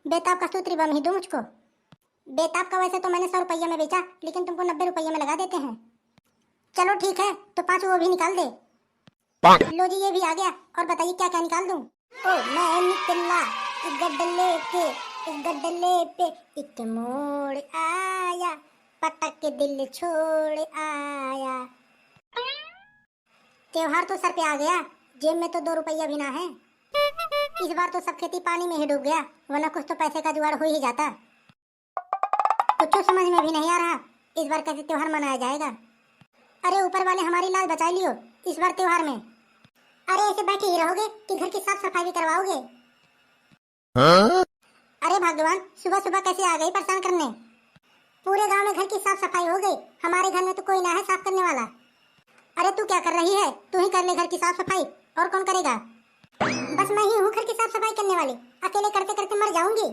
बेताब का सूत्री बम ही दो मुझको। बेताब का वैसे तो मैंने 100 रुपये में बेचा, लेकिन तुमको 90 रुपये में लगा देते हैं। चलो ठीक है, तो 5 वो भी निकाल दे। लो जी, ये भी आ गया। और बताइए क्या क्या निकाल दूं? ओ मैं निकला इस गड्ढे पे, इस गड्ढे पे एक मोड़ आया, पटक के दिल छोड़ आया। त्योहार तो सर पे आ गया, जेब में तो 2 रुपया भी ना है। इस बार तो सब खेती पानी में ही डूब गया, वरना कुछ तो पैसे का जुगाड़ हो ही जाता। कुछ समझ में भी नहीं आ रहा इस बार कैसे त्योहार मनाया जाएगा। अरे ऊपर वाले हमारी लाज बचा लियो इस बार त्योहार में। अरे ऐसे बैठे ही रहोगे कि घर की साफ सफाई भी करवाओगे? अरे भगवान, सुबह सुबह कैसे आ गई परेशान करने। पूरे गांव में घर की साफ सफाई हो गई, हमारे घर में तो कोई ना है साफ करने वाला। अरे तू क्या कर रही है? तू ही कर ले घर की साफ सफाई, और कौन करेगा? बस मैं ही हूँ घर की साफ सफाई करने वाली, अकेले करते करते मर जाऊंगी।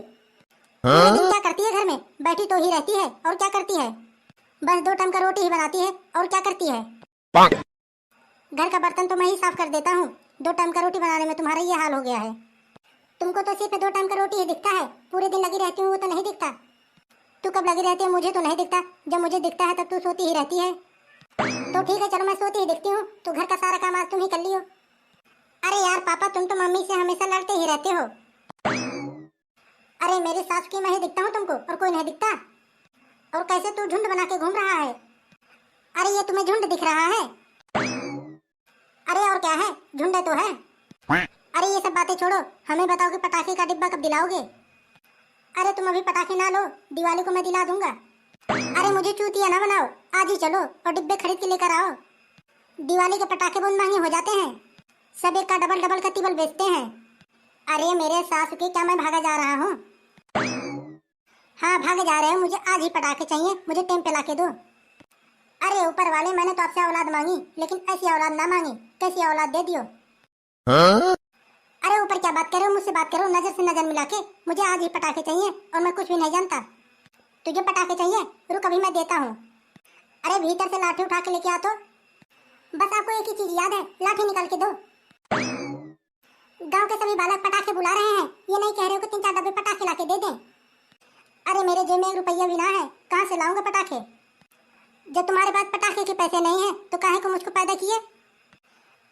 पूरे दिन क्या करती है घर में? बैठी तो ही रहती है, और क्या करती है? बस 2 टाइम का रोटी ही बनाती है, और क्या करती है? घर का बर्तन तो मैं ही साफ कर देता हूँ, 2 टाइम का रोटी बनाने में तुम्हारा ये हाल हो गया है। तुमको तो सिर्फ 2 टाइम का रोटी ही दिखता है, पूरे दिन लगी रहती हूँ वो तो नहीं दिखता। तू कब लगी रहती है मुझे तो नहीं दिखता, जब मुझे दिखता है तब तू सोती ही रहती है। तो ठीक है चलो, मैं सोती ही दिखती हूँ, तो घर का सारा काम आज तुम ही कर लियो। अरे यार पापा, तुम तो मम्मी से हमेशा लड़ते ही रहते हो। अरे मेरी सास की मैं ही दिखता हूँ तुमको, और कोई नहीं दिखता? और कैसे तू झुंड बना के घूम रहा है? अरे ये तुम्हें झुंड दिख रहा है? अरे और क्या है, झुंड तो है। अरे ये सब बातें छोड़ो, हमें बताओ कि पटाखे का डिब्बा कब दिलाओगे? अरे तुम अभी पटाखे ना लो, दिवाली को मैं दिला दूंगा। अरे मुझे चूतिया ना बनाओ, आज ही चलो और डिब्बे खरीद के लेकर आओ। दिवाली के पटाखे बहुत महंगे हो जाते हैं, सब एक का डबल डबल का टिबल बेचते हैं। अरे मेरे सास के, क्या मैं भागा जा रहा हूँ? हाँ भागे जा रहे हो, मुझे आज ही पटाखे चाहिए, मुझे टाइम पे ला के दो। अरे ऊपर वाले, मैंने तो आपसे औलाद मांगी, लेकिन ऐसी औलाद ना मांगी, कैसी औलाद दे दियो। अरे ऊपर क्या बात कर रहे हो, मुझसे बात करो नजर से नजर मिला के। मुझे आज ही पटाखे चाहिए, और मैं कुछ भी नहीं जानता। तुझे पटाखे चाहिए? रुक अभी मैं देता हूँ। अरे भीतर से लाठी उठा के लेके आ तो। बस आपको एक ही चीज याद है, लाठी निकाल के दो। गांव के सभी बालक पटाखे बुला रहे हैं, ये नहीं कह रहे हो कि 3-4 डब्बे पटाखे ला के दे दें। अरे मेरे जेब में 1 रुपया भी ना है, कहाँ से लाऊंगा पटाखे? जब तुम्हारे पास पटाखे के पैसे नहीं है तो काहे को मुझको पैदा किए?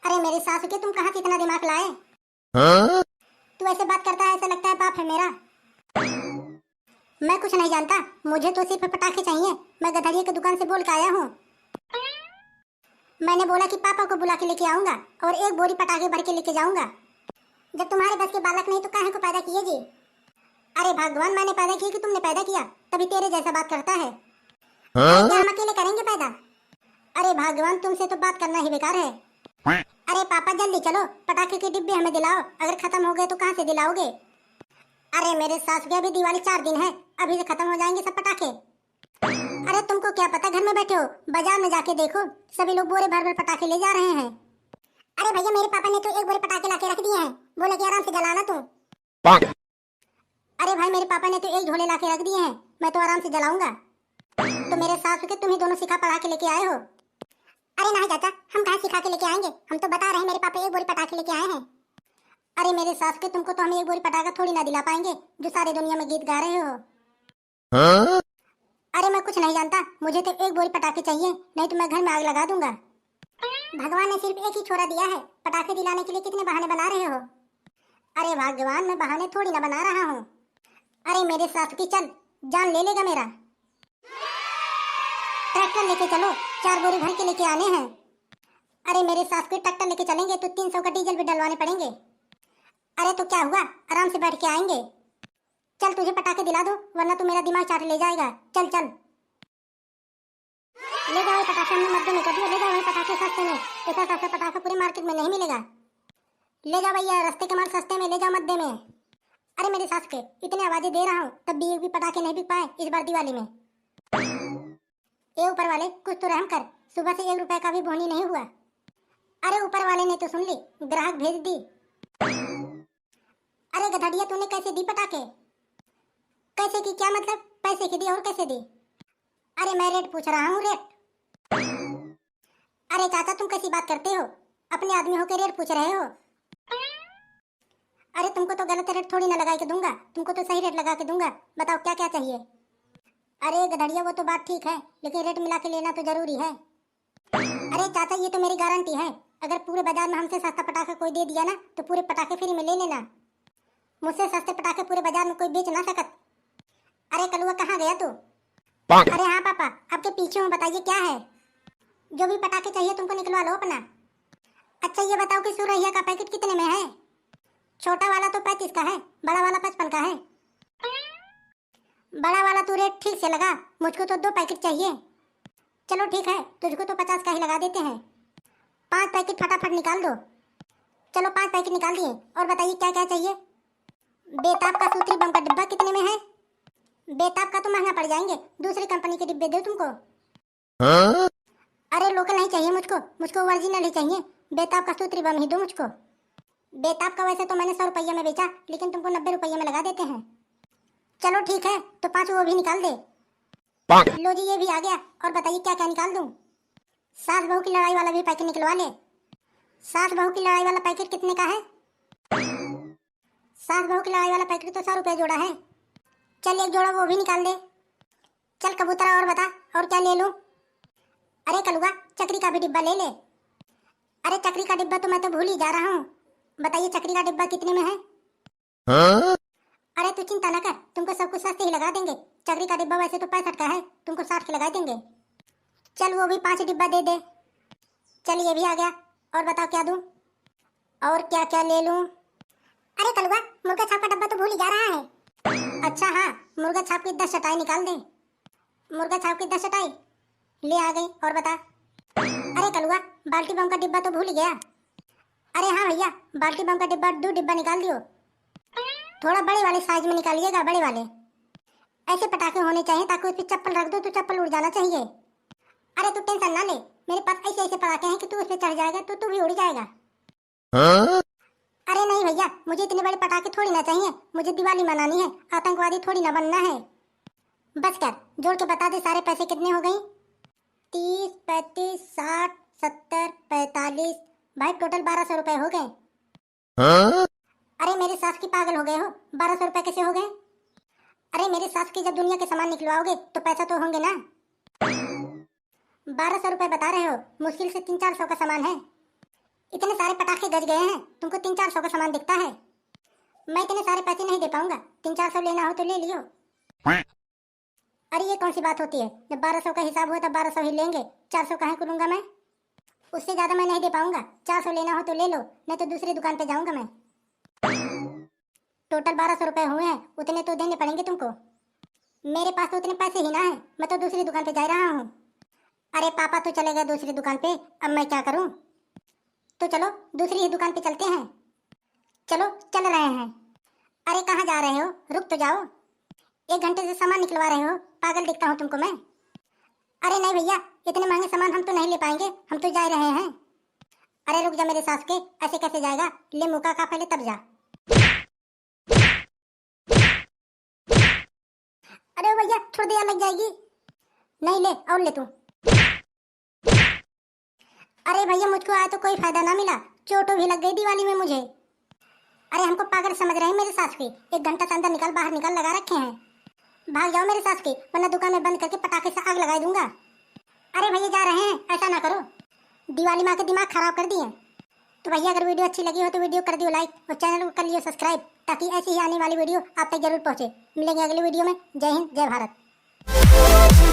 अरे मेरे सासू के, तुम कहाँ से इतना दिमाग लाए? तू ऐसे बात करता है, ऐसा लगता है बाप है मेरा। मैं कुछ नहीं जानता, मुझे तो सिर्फ पटाखे चाहिए। मैं गधरिये की दुकान से बोल के आया हूँ। मैंने बोला कि पापा को बुला के लेके आऊंगा, और 1 बोरी पटाखे भर के लेके जाऊंगा। जब तुम्हारे बस के बालक नहीं तो काहे को पैदा किए जी? अरे भगवान, मैंने पैदा किया कि तुमने पैदा किया? तभी तेरे जैसा बात करता है। क्या हम अकेले करेंगे पैदा? अरे भगवान, तुमसे तो बात करना ही बेकार है। अरे पापा जल्दी चलो, पटाखे के डिब्बे हमें दिलाओ, अगर खत्म हो गए तो कहाँ से दिलाओगे? अरे मेरे सास के, अभी दिवाली 4 दिन है, अभी से खत्म हो जाएंगे सब पटाखे। अरे तुमको क्या पता, घर में बैठे हो, बाजार में जाके देखो, सभी लोग बोरे भर भर पटाखे ले जा रहे हैं। अरे भैया, मेरे पापा ने तो 1 बोरे पटाखे ला के रख दिए हैं, बोले कि आराम से जलाना तुम। अरे भाई, मेरे पापा ने तो 1 झोले ला के रख दिए हैं, मैं तो आराम से जलाऊंगा। तो मेरे सास के, तुम ही दोनों सिखा पढ़ा के लेके आए हो। अरे नहीं चाचा, हम कहाँ सिखा के लेके आएंगे, हम तो बता रहे हैं मेरे पापा 1 बोरी पटाखे लेके आए हैं। अरे मेरे सास के, तुमको तो हम 1 बोरी पटाखा थोड़ी ना दिला पाएंगे, जो सारी दुनिया में गीत गा रहे हो। अरे मैं कुछ नहीं जानता, मुझे तो 1 बोरी पटाखे चाहिए, नहीं तो मैं घर में आग लगा दूंगा। भगवान ने सिर्फ 1 ही छोरा दिया है, पटाखे दिलाने के लिए कितने बहाने बना रहे हो? अरे भगवान, मैं बहाने थोड़ी ना बना रहा हूँ। अरे मेरे सास की, चल, जान ले लेगा मेरा। ट्रैक्टर लेके चलो, 4 बोरी भर के लेके आने हैं। अरे मेरे सास के, ट्रैक्टर लेके चलेंगे तो 300 का डीजल भी डलवाने पड़ेंगे। अरे तो क्या हुआ, आराम से बैठ के आएंगे। चल तुझे पटाखे दिला दो, वरना तू मेरा दिमाग चाट ले जाएगा। चल चल, ले जाओ पटाखे, हमने मध्य में कर दिया, ले जाओ पटाखे सस्ते में। ऐसा सस्ता पटाखा पूरे मार्केट में नहीं मिलेगा। ले जाओ भैया, रास्ते के माल सस्ते में ले जाओ, मध्य में। अरे मेरे सास के, इतने आवाजें दे रहा हूँ, तब भी एक भी पटाखे नहीं बिक पाए इस बार दिवाली में। ए ऊपर वाले, कुछ तो रहम कर, सुबह से 1 रुपए का भी बोनी नहीं हुआ। अरे ऊपर वाले ने तो सुन ली, ग्राहक भेज दी। अरे गधड़िया, तूने कैसे दी पटाखे? कैसे की, क्या मतलब? पैसे की दी और कैसे दी? अरे मैं रेट पूछ रहा हूँ, रेट। अरे चाचा, तुम कैसी बात करते हो? अपने आदमी होकर रेट पूछ रहे हो? अरे तुमको तो गलत रेट थोड़ी ना लगा के दूंगा, तुमको तो सही रेट लगा के दूंगा। बताओ क्या क्या चाहिए। अरे गधड़िया वो तो बात ठीक है, लेकिन रेट मिला के लेना तो जरूरी है। अरे चाचा ये तो मेरी गारंटी है, अगर पूरे बाजार में हमसे सस्ता पटाखा कोई दे दिया ना तो पूरे पटाखे फ्री में ले लेना। मुझसे सस्ते पटाखे पूरे बाजार में कोई बेच ना सकत। अरे कलुआ कहाँ गया तू? अरे हाँ पापा आपके पीछे हूँ, बताइए क्या है। जो भी पटाखे चाहिए तुमको निकलवा लो अपना। अच्छा ये बताओ कि सुरहिया का पैकेट कितने में है? छोटा वाला तो 35 का है, बड़ा वाला 55 का है। बड़ा वाला तू रेट ठीक से लगा, मुझको तो 2 पैकेट चाहिए। चलो ठीक है, तुझको तो 50 का ही लगा देते हैं। 5 पैकेट फटाफट निकाल दो। चलो 5 पैकेट निकाल दिए। और बताइए क्या क्या चाहिए। बेताब का सूत्री बम का डिब्बा कितने में है? बेताब का तो महंगा पड़ जाएंगे, दूसरी कंपनी के डिब्बे दो तुमको। अरे लोकल नहीं चाहिए मुझको, मुझको ओरिजिनल ही चाहिए। बेताब का सूत्री बम ही दो मुझको। बेताब का वैसे तो मैंने 100 रुपये में बेचा, लेकिन तुमको 90 रुपये में लगा देते हैं। चलो ठीक है, तो 5 वो भी निकाल दे। लो जी ये भी आ गया। और बताइए क्या क्या निकाल दूं? सास बहू की लड़ाई वाला भी पैकेट निकलवा ले। सास बहू की लड़ाई वाला पैकेट कितने का है? सास बहू की लड़ाई वाला पैकेट तो 100 रुपये जोड़ा है। चल एक जोड़ा वो भी निकाल दे। चल कबूतरा और बता और क्या ले लूं? अरे कलुआ चक्री का भी डिब्बा ले ले। अरे चक्री का डिब्बा तो मैं तो भूल ही जा रहा हूँ। बताइए चक्री का डिब्बा कितने में है? अरे तू चिंता न कर, तुमको सब कुछ सस्ते ही लगा देंगे। चक्री का डिब्बा वैसे तो 65 का है, तुमको 60 के लगा देंगे। चल वो भी 5 डिब्बा दे दे। चल ये भी आ गया। और बताओ क्या दूं? और क्या क्या ले लूं? अरे कलुआ मुर्गा छाप का डब्बा तो भूल ही जा रहा है। अच्छा हाँ, मुर्गा छाप की 10 चटाई निकाल दे। मुर्गा छाप की 10 चटाई ले आ गई। और बता। अरे कलुआ बाल्टी बम का डिब्बा तो भूल ही गया। अरे हाँ भैया बाल्टी बम का डिब्बा 2 डिब्बा निकाल दियो। थोड़ा बड़े वाले साइज में निकालिएगा, बड़े वाले। ऐसे पटाखे होने चाहिए ताकि उस पर चप्पल रख दो तो चप्पल उड़ जाना चाहिए। अरे तू टेंशन ना ले, मेरे पास ऐसे ऐसे पटाखे हैं कि तू उस पर चढ़ जाएगा तो तू भी उड़ जाएगा। अरे नहीं भैया मुझे इतने बड़े पटाखे थोड़ी ना चाहिए, मुझे दिवाली मनानी है, आतंकवादी थोड़ी ना बनना है। बस कर जोड़ के बता दे सारे पैसे कितने हो गए? 30, 35, 60, 70, 45। भाई टोटल 1200 रुपए हो गए। अरे मेरे सास की पागल हो गए हो, 1200 रुपए कैसे हो गए? अरे मेरे सास की जब दुनिया के सामान निकलवाओगे तो पैसा तो होंगे ना। 1200 रुपए बता रहे हो, मुश्किल से 300-400 का सामान है। इतने सारे पटाखे गज गए हैं, तुमको 300-400 का सामान दिखता है। मैं इतने सारे पैसे नहीं दे पाऊंगा, 300-400 लेना हो तो ले लियो। अरे ये कौन सी बात होती है, जब 1200 का हिसाब हुआ तब 1200 ही लेंगे, 400 कहाँ को लूंगा मैं? उससे ज्यादा मैं नहीं दे पाऊंगा, 400 लेना हो तो ले लो, नहीं तो दूसरी दुकान पे जाऊंगा मैं। टोटल 1200 रुपए हुए हैं, उतने तो देने पड़ेंगे तुमको। मेरे पास तो उतने पैसे ही ना है, मैं तो दूसरी दुकान पे जा रहा हूँ। अरे पापा तो चले गए दूसरी दुकान पे, अब मैं क्या करूँ? तो चलो दूसरी ही दुकान पे चलते हैं। चलो चल रहे हैं। अरे कहाँ जा रहे हो, रुक तो जाओ। 1 घंटे से सामान निकलवा रहे हो, पागल दिखता हूँ तुमको मैं? अरे नहीं भैया इतने महंगे सामान हम तो नहीं ले पाएंगे, हम तो जा रहे हैं। अरे रुक जा मेरे सास के, ऐसे कैसे जाएगा? ले मुका खा पहले तब जा। अरे भैया छोड़ दिया, लग जाएगी। नहीं ले और ले तू। अरे भैया मुझको आया तो कोई फायदा ना मिला, चोट भी लग गई दिवाली में मुझे। अरे हमको पागल समझ रहे हैं मेरे सास की? 1 घंटा से अंदर निकाल बाहर निकाल लगा रखे हैं। भाग जाओ मेरे सास की, वरना दुकान में बंद करके पटाखे से आग लगा दूंगा। अरे भैया जा रहे हैं, ऐसा ना करो, दिवाली माँ के दिमाग खराब कर दिए। तो भैया अगर वीडियो अच्छी लगी हो तो वीडियो कर दियो लाइक और चैनल को कर लियो सब्सक्राइब, ताकि ऐसी ही आने वाली वीडियो आप तक जरूर पहुंचे। मिलेंगे अगली वीडियो में। जय हिंद जय भारत।